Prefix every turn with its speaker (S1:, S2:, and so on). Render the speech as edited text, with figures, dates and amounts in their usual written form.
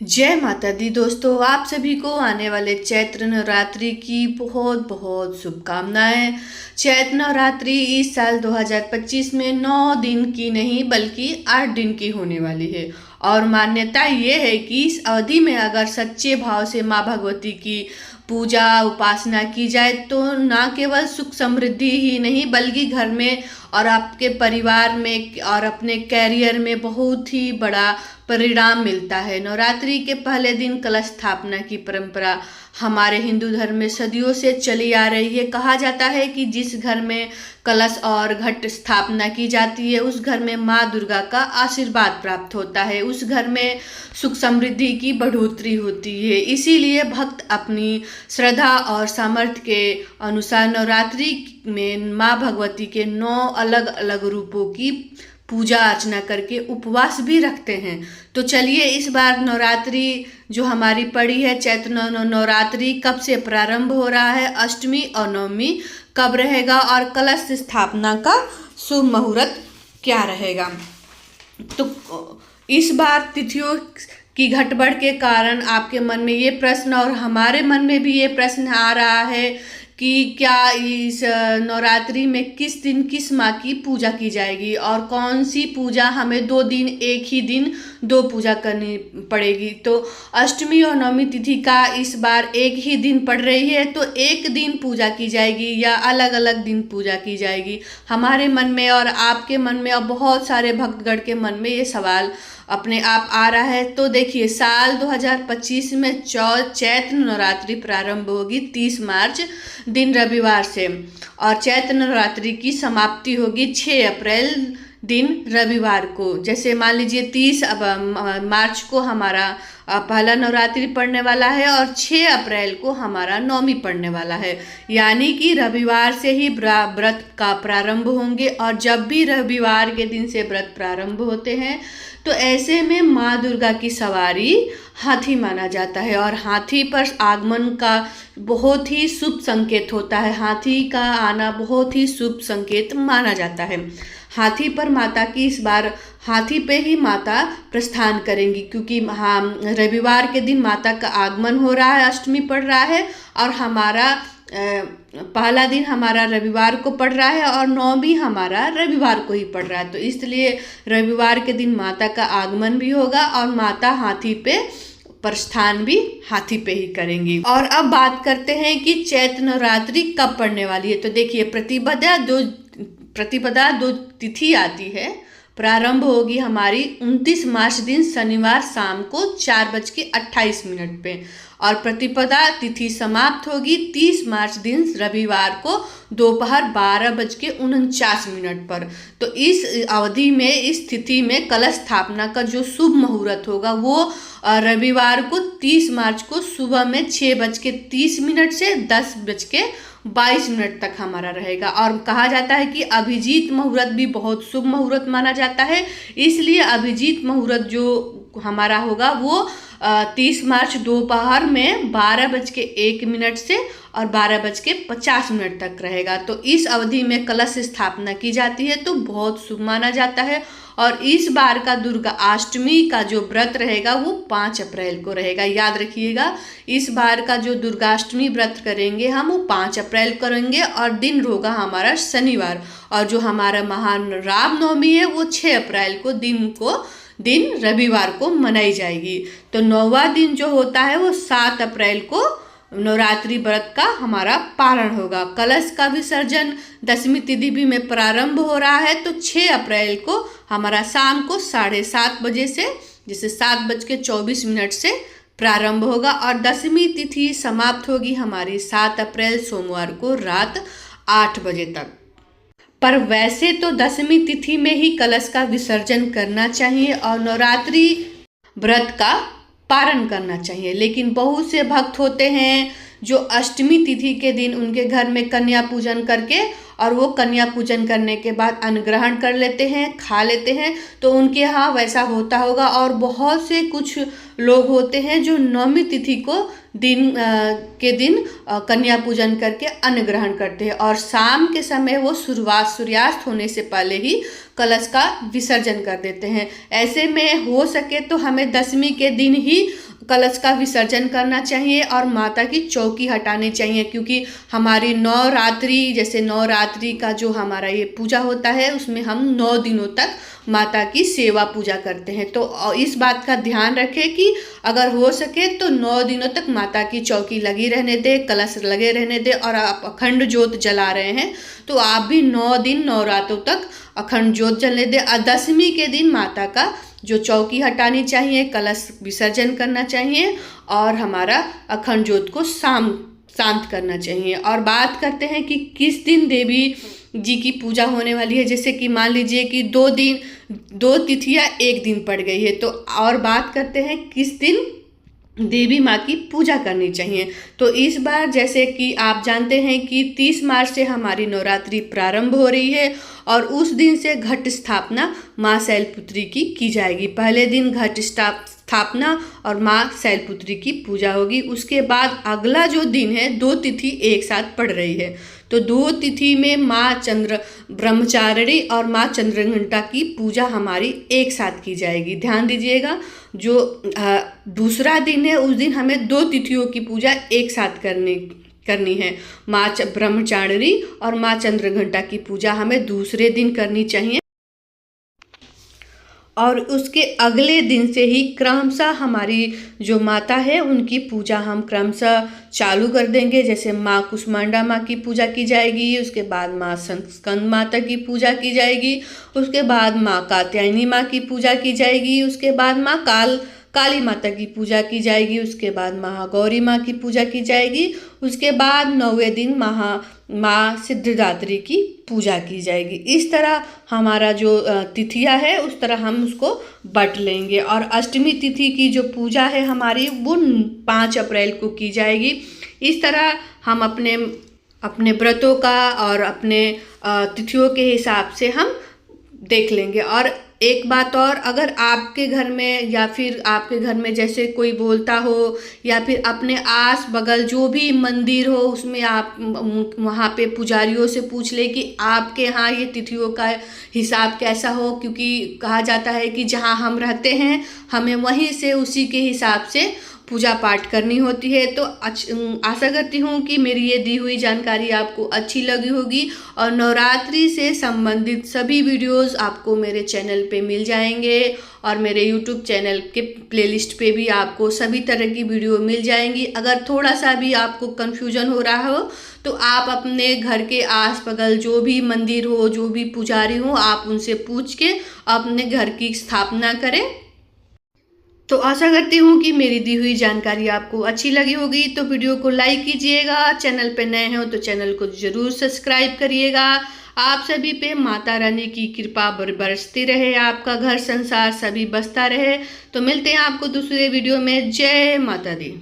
S1: जय माता दी दोस्तों, आप सभी को आने वाले चैत्र नवरात्रि की बहुत बहुत शुभकामनाएं। चैत्र नवरात्रि इस साल 2025 में 9 दिन की नहीं बल्कि 8 दिन की होने वाली है। और मान्यता ये है कि इस अवधि में अगर सच्चे भाव से माँ भगवती की पूजा उपासना की जाए तो ना केवल सुख समृद्धि ही नहीं बल्कि घर में और आपके परिवार में और अपने कैरियर में बहुत ही बड़ा परिणाम मिलता है। नवरात्रि के पहले दिन कलश स्थापना की परंपरा हमारे हिंदू धर्म में सदियों से चली आ रही है। कहा जाता है कि जिस घर में कलश और घट स्थापना की जाती है उस घर में माँ दुर्गा का आशीर्वाद प्राप्त होता है, उस घर में सुख समृद्धि की बढ़ोतरी होती है। इसीलिए भक्त अपनी श्रद्धा और सामर्थ्य के अनुसार नवरात्रि में माँ भगवती के 9 अलग अलग रूपों की पूजा अर्चना करके उपवास भी रखते हैं। तो चलिए इस बार नवरात्रि जो हमारी पड़ी है चैत्र नवरात्रि कब से प्रारंभ हो रहा है, अष्टमी और नवमी कब रहेगा और कलश स्थापना का शुभ मुहूर्त क्या रहेगा। तो इस बार तिथियों की घटबढ़ के कारण आपके मन में ये प्रश्न और हमारे मन में भी ये प्रश्न आ रहा है कि क्या इस नवरात्रि में किस दिन किस माँ की पूजा की जाएगी और कौन सी पूजा हमें 2 दिन एक ही दिन 2 पूजा करनी पड़ेगी। तो अष्टमी और नवमी तिथि का इस बार एक ही दिन पड़ रही है, तो एक दिन पूजा की जाएगी या अलग अलग दिन पूजा की जाएगी। हमारे मन में और आपके मन में और बहुत सारे भक्तगण के मन में ये सवाल अपने आप आ रहा है। तो देखिए साल 2025 में चैत्र नवरात्रि प्रारंभ होगी 30 मार्च दिन रविवार से और चैत्र नवरात्रि की समाप्ति होगी 6 अप्रैल दिन रविवार को। जैसे मान लीजिए 30 मार्च को हमारा पहला नवरात्रि पड़ने वाला है और 6 अप्रैल को हमारा नवमी पड़ने वाला है, यानी कि रविवार से ही व्रत का प्रारंभ होंगे। और जब भी रविवार के दिन से व्रत प्रारंभ होते हैं तो ऐसे में माँ दुर्गा की सवारी हाथी माना जाता है और हाथी पर आगमन का बहुत ही शुभ संकेत होता है। हाथी का आना बहुत ही शुभ संकेत माना जाता है। हाथी पर माता की इस बार हाथी पे ही माता प्रस्थान करेंगी, क्योंकि रविवार के दिन माता का आगमन हो रहा है, अष्टमी पड़ रहा है और हमारा पहला दिन हमारा रविवार को पड़ रहा है और नौमी हमारा रविवार को ही पड़ रहा है। तो इसलिए रविवार के दिन माता का आगमन भी होगा और माता हाथी पे प्रस्थान भी हाथी पे ही करेंगी। और अब बात करते हैं कि चैत्र नवरात्रि कब पड़ने वाली है। तो देखिए प्रतिपदा दो तिथि आती है, प्रारंभ होगी हमारी 29 मार्च दिन शनिवार शाम को 4:28 पे और प्रतिपदा तिथि समाप्त होगी 30 मार्च दिन रविवार को दोपहर 12:49 पर। तो इस अवधि में इस तिथि में कलश स्थापना का जो शुभ मुहूर्त होगा वो रविवार को 30 मार्च को सुबह में 6:30 से 10:22 तक हमारा रहेगा। और कहा जाता है कि अभिजीत मुहूर्त भी बहुत शुभ मुहूर्त माना जाता है, इसलिए अभिजीत मुहूर्त जो हमारा होगा वो 30 मार्च दोपहर में 12:01 से और 12:50 तक रहेगा। तो इस अवधि में कलश स्थापना की जाती है तो बहुत शुभ माना जाता है। और इस बार का दुर्गा अष्टमी का जो व्रत रहेगा वो 5 अप्रैल को रहेगा। याद रखिएगा, इस बार का जो दुर्गाष्टमी व्रत करेंगे हम वो 5 अप्रैल करेंगे और दिन होगा हमारा शनिवार। और जो हमारा महान रामनवमी है वो 6 अप्रैल को दिन रविवार को मनाई जाएगी। तो 9वां दिन जो होता है वो 7 अप्रैल को नवरात्रि व्रत का हमारा पारण होगा। कलश का विसर्जन 10वीं तिथि में प्रारंभ हो रहा है, तो 6 अप्रैल को हमारा शाम को 7:30 बजे से जैसे 7:24 से प्रारंभ होगा और 10वीं तिथि समाप्त होगी हमारी 7 अप्रैल सोमवार को रात 8 बजे तक। पर वैसे तो 10वीं तिथि में ही कलश का विसर्जन करना चाहिए और नवरात्रि व्रत का पारण करना चाहिए, लेकिन बहुत से भक्त होते हैं जो अष्टमी तिथि के दिन उनके घर में कन्या पूजन करके और वो कन्या पूजन करने के बाद अन्न ग्रहण कर लेते हैं, खा लेते हैं। तो उनके यहाँ वैसा होता होगा। और बहुत से कुछ लोग होते हैं जो 9वीं तिथि को के दिन कन्या पूजन करके अन्न ग्रहण करते हैं और शाम के समय वो सूर्यास्त होने से पहले ही कलश का विसर्जन कर देते हैं। ऐसे में हो सके तो हमें 10वीं के दिन ही कलश का विसर्जन करना चाहिए और माता की चौकी हटानी चाहिए, क्योंकि हमारी नवरात्रि, जैसे नवरात्रि का जो हमारा ये पूजा होता है उसमें हम 9 दिनों तक माता की सेवा पूजा करते हैं। तो इस बात का ध्यान रखें कि अगर हो सके तो 9 दिनों तक माता की चौकी लगी रहने दें, कलश लगे रहने दें। और आप अखंड ज्योत जला रहे हैं तो आप भी 9 दिन 9 रातों तक अखंड ज्योत जलने दें। और दशमी के दिन माता का जो चौकी हटानी चाहिए, कलश विसर्जन करना चाहिए और हमारा अखंड ज्योत को शांत करना चाहिए। और बात करते हैं कि किस दिन देवी जी की पूजा होने वाली है। जैसे कि मान लीजिए कि 2 तिथियां एक दिन पड़ गई है, तो और बात करते हैं किस दिन देवी माँ की पूजा करनी चाहिए। तो इस बार जैसे कि आप जानते हैं कि 30 मार्च से हमारी नवरात्रि प्रारंभ हो रही है और उस दिन से घट स्थापना माँ शैलपुत्री की जाएगी। पहले दिन घट स्थापना और माँ शैलपुत्री की पूजा होगी। उसके बाद अगला जो दिन है, 2 तिथि एक साथ पड़ रही है, तो 2 तिथि में माँ चंद्र ब्रह्मचारिणी और माँ चंद्रघंटा की पूजा हमारी एक साथ की जाएगी। ध्यान दीजिएगा, जो दूसरा दिन है उस दिन हमें 2 तिथियों की पूजा एक साथ करनी है। माँ ब्रह्मचारिणी और माँ चंद्रघंटा की पूजा हमें दूसरे दिन करनी चाहिए और उसके अगले दिन से ही क्रमशः हमारी जो माता है उनकी पूजा हम क्रमशः चालू कर देंगे। जैसे माँ कुष्मांडा माँ की पूजा की जाएगी, उसके बाद माँ स्कंद माता की पूजा की जाएगी, उसके बाद माँ कात्यायनी माँ की पूजा की जाएगी, उसके बाद माँ काली माता की पूजा की जाएगी, उसके बाद महागौरी माँ की पूजा की जाएगी, उसके बाद 9वें दिन माँ सिद्धिदात्री की पूजा की जाएगी। इस तरह हमारा जो तिथियां है उस तरह हम उसको बांट लेंगे। और अष्टमी तिथि की जो पूजा है हमारी वो 5 अप्रैल को की जाएगी। इस तरह हम अपने व्रतों का और अपने तिथियों के हिसाब से हम देख लेंगे। और एक बात और, अगर आपके घर में या फिर आपके घर में जैसे कोई बोलता हो या फिर अपने आस बगल जो भी मंदिर हो उसमें आप वहाँ पे पुजारियों से पूछ ले कि आपके यहाँ ये तिथियों का हिसाब कैसा हो, क्योंकि कहा जाता है कि जहाँ हम रहते हैं हमें वहीं से उसी के हिसाब से पूजा पाठ करनी होती है। तो आशा करती हूँ कि मेरी ये दी हुई जानकारी आपको अच्छी लगी होगी और नवरात्रि से संबंधित सभी वीडियोस आपको मेरे चैनल पे मिल जाएंगे और मेरे यूट्यूब चैनल के प्लेलिस्ट पे भी आपको सभी तरह की वीडियो मिल जाएंगी। अगर थोड़ा सा भी आपको कन्फ्यूजन हो रहा हो तो आप अपने घर के आस बगल जो भी मंदिर हो, जो भी पुजारी हो, आप उनसे पूछ के अपने घर की स्थापना करें। तो आशा करती हूँ कि मेरी दी हुई जानकारी आपको अच्छी लगी होगी। तो वीडियो को लाइक कीजिएगा, चैनल पे नए हो तो चैनल को ज़रूर सब्सक्राइब करिएगा। आप सभी पे माता रानी की कृपा बरसती रहे, आपका घर संसार सभी बसता रहे। तो मिलते हैं आपको दूसरे वीडियो में। जय माता दी।